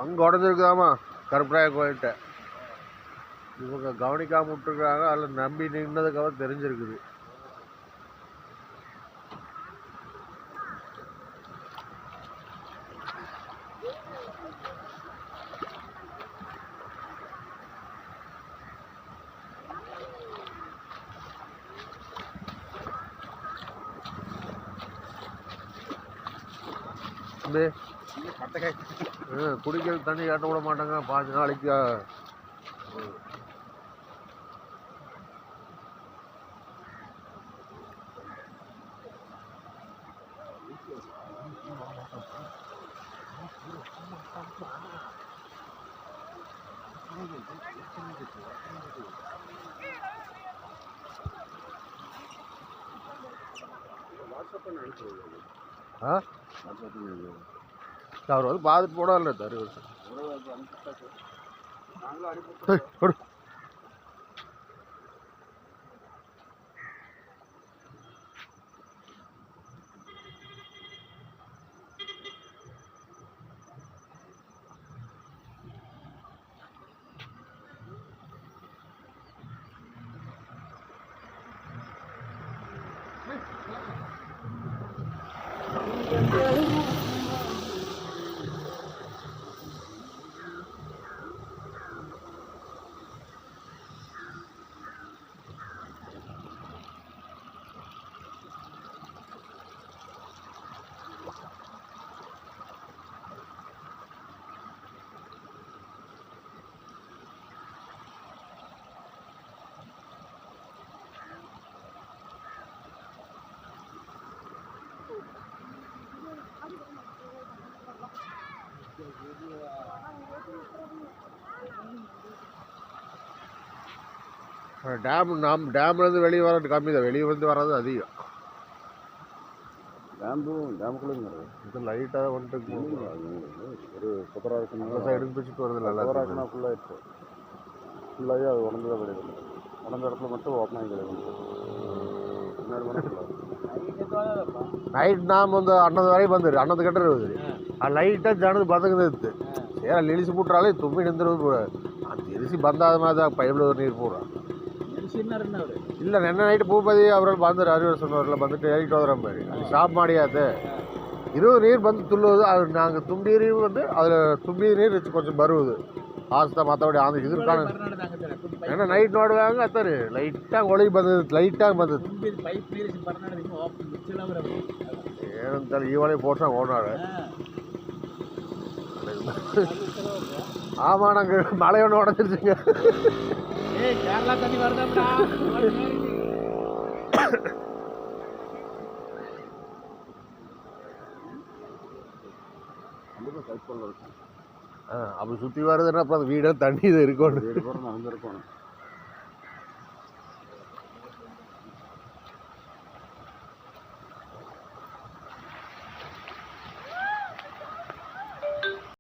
அங்கே உடஞ்சிருக்குதாமா கருப்பராய கோயில்கிட்ட. இவங்க கவனிக்காம விட்டுருக்காங்க. அதில் நம்பி நின்றதுக்கப்புறம் தெரிஞ்சிருக்குது. குடிக்கிற தண்ணி காட்ட விட மாட்டாங்க 5 நாளைக்கு. அவர் வந்து பார்த்துட்டு போடாதுல்ல தரு வருஷம். டேம்லேருந்து வெளியே வர்றது கம்மி தான். வெளியே வந்து வர்றது அதிகம். டேமுக்குள்ளே இது லைட்டாக வந்துட்டு ஒரு சுப்பராக நல்ல சைடுக்கு பிடிச்சிட்டு வருது. நல்லா சுப்பராக ஃபுல்லாகிடுச்சு. ஃபுல்லாகி அது உடஞ்சதான் கிடையாது. உடஞ்ச இடத்துல மட்டும் ஓப்பன் ஆகி கிடையாது. நைட் நாம் வந்து அன்னது வரையும் வந்துரு. அன்னது கட்ட இருக்குது. அது லைட்டாக ஜனது பதங்குது. சரி ಅಲ್ಲಿ ಇಳಿಸಿ ಬಿಟ್ರಾಳೆ ತುಂಬಿ ನಿಂತಿರೋದು. ಅದು ಇಳಿಸಿ ಬಂದಾದ ಮಾದ ಪೈಪ್ಲ ನೀರು ಪೂರ ಇಲ್ಲ. ನೆನ್ನೆ ನೈಟ್ ಭೂಪತಿ ಅವರಲ್ಲಿ ಬಂದರು. ಹರಿವರ್ಸನವರೆಲ್ಲ ಬಂದುಟ್ಟು ಹೇಳಿಟ್ಟು ಹೋದ್ರ மாதிரி. அது ஸ்டாப் ಮಾಡಿಯಾದೆ. ಇರೋ ನೀರು ಬಂದು ತುಲ್ಲೋದು. ಅದು நாங்கள் தும்பி நீர் வந்து அதில் தும்பி நீர் கொஞ்சம் ಬರುವುದು ಆಸ್ತಾ ಮಾತಾಡಿ ಆಂಧ್ರ ಇದ್ರ ಕಾಣ. ನೆನ್ನೆ ನೈಟ್ ನೋಡುವಾಗ ಅತ್ತಾರೆ ಲೈಟಾಗಿ ಒಳಗೆ ಬಂದದ್ದು. ಲೈಟಾಗಿ ಬಂದದ್ದು ಏನಂತಾರೆ ಈ ಒಳಗೆ போட்டால் ஓடாடு. ஆமாம் நாங்கள் மழை ஒன்று உடஞ்சிருச்சுங்க. கேரளா தண்ணி வருதா? அப்படி சுற்றி வருதுன்னா அப்புறம் வீடெல்லாம் தண்ணி இது இருக்கணும். நடந்திருக்கணும்.